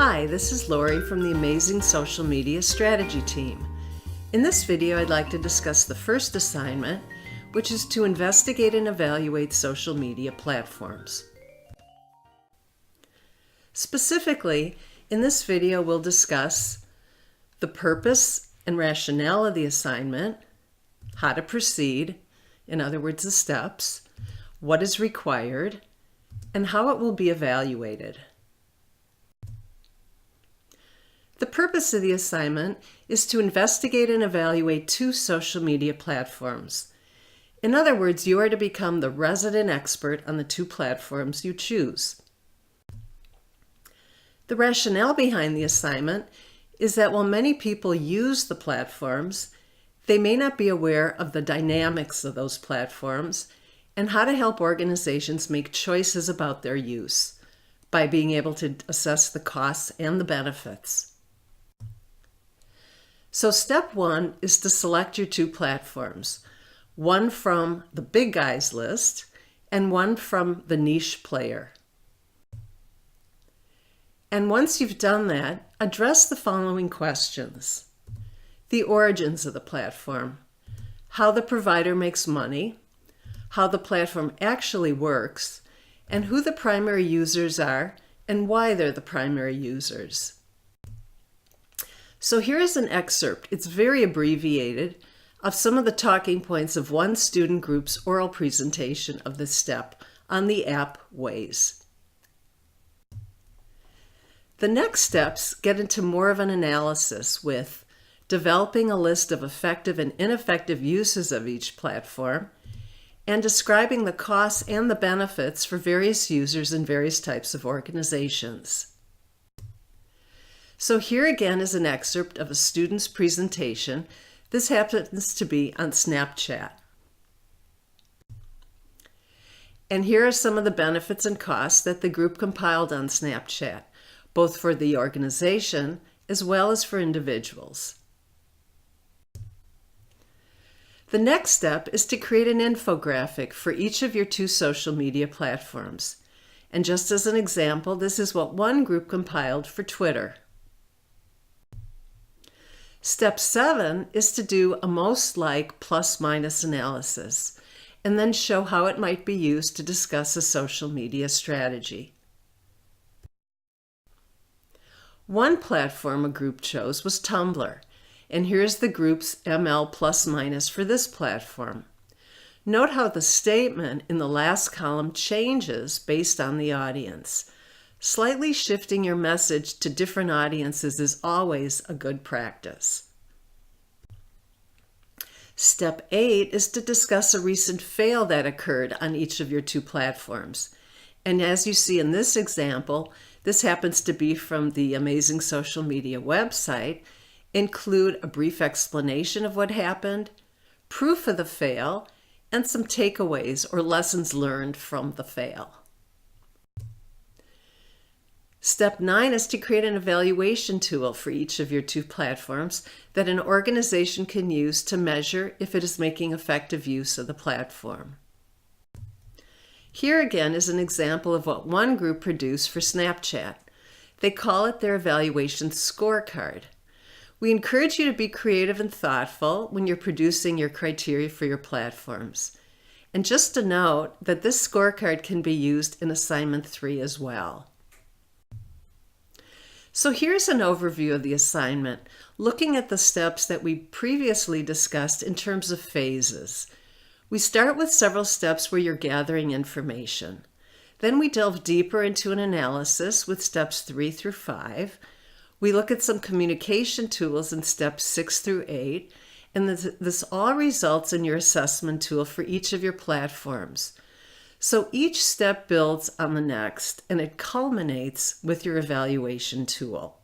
Hi, this is Lori from the Amazing Social Media Strategy Team. In this video, I'd like to discuss the first assignment, which is to investigate and evaluate social media platforms. Specifically, in this video, we'll discuss the purpose and rationale of the assignment, how to proceed, in other words, the steps, what is required, and how it will be evaluated. The purpose of the assignment is to investigate and evaluate two social media platforms. In other words, you are to become the resident expert on the two platforms you choose. The rationale behind the assignment is that while many people use the platforms, they may not be aware of the dynamics of those platforms and how to help organizations make choices about their use by being able to assess the costs and the benefits. So step one is to select your two platforms, one from the big guys list and one from the niche player. And once you've done that, address the following questions: the origins of the platform, how the provider makes money, how the platform actually works, and who the primary users are and why they're the primary users. So here is an excerpt, it's very abbreviated, of some of the talking points of one student group's oral presentation of this step on the app Ways. The next steps get into more of an analysis with developing a list of effective and ineffective uses of each platform and describing the costs and the benefits for various users in various types of organizations. So here again is an excerpt of a student's presentation. This happens to be on Snapchat. And here are some of the benefits and costs that the group compiled on Snapchat, both for the organization as well as for individuals. The next step is to create an infographic for each of your two social media platforms. And just as an example, this is what one group compiled for Twitter. Step 7 is to do a most like plus-minus analysis and then show how it might be used to discuss a social media strategy. One platform a group chose was Tumblr, and here's the group's ML plus-minus for this platform. Note how the statement in the last column changes based on the audience. Slightly shifting your message to different audiences is always a good practice. Step 8 is to discuss a recent fail that occurred on each of your two platforms. And as you see in this example, this happens to be from the Amazing Social Media website. Include a brief explanation of what happened, proof of the fail, and some takeaways or lessons learned from the fail. Step 9 is to create an evaluation tool for each of your two platforms that an organization can use to measure if it is making effective use of the platform. Here again is an example of what one group produced for Snapchat. They call it their evaluation scorecard. We encourage you to be creative and thoughtful when you're producing your criteria for your platforms. And just to note that this scorecard can be used in assignment 3 as well. So here's an overview of the assignment, looking at the steps that we previously discussed in terms of phases. We start with several steps where you're gathering information. Then we delve deeper into an analysis with steps 3 through 5. We look at some communication tools in steps 6 through 8, and this all results in your assessment tool for each of your platforms. So each step builds on the next, and it culminates with your evaluation tool.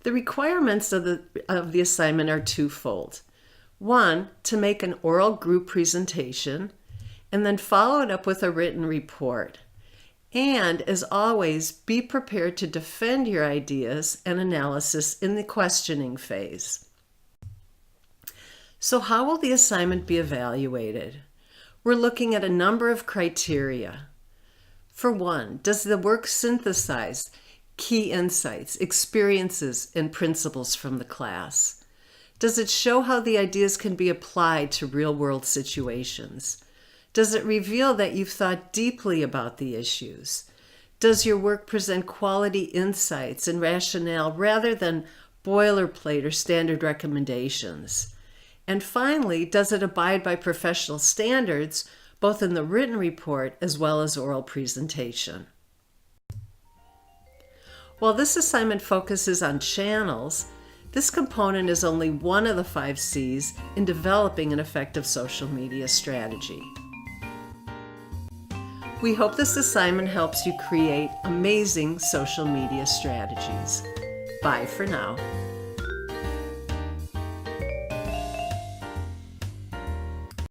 The requirements of the assignment are twofold. One, to make an oral group presentation, and then follow it up with a written report. And, as always, be prepared to defend your ideas and analysis in the questioning phase. So how will the assignment be evaluated? We're looking at a number of criteria. For one, does the work synthesize key insights, experiences, and principles from the class? Does it show how the ideas can be applied to real-world situations? Does it reveal that you've thought deeply about the issues? Does your work present quality insights and rationale rather than boilerplate or standard recommendations? And finally, does it abide by professional standards, both in the written report as well as oral presentation? While this assignment focuses on channels, this component is only one of the 5 C's in developing an effective social media strategy. We hope this assignment helps you create amazing social media strategies. Bye for now.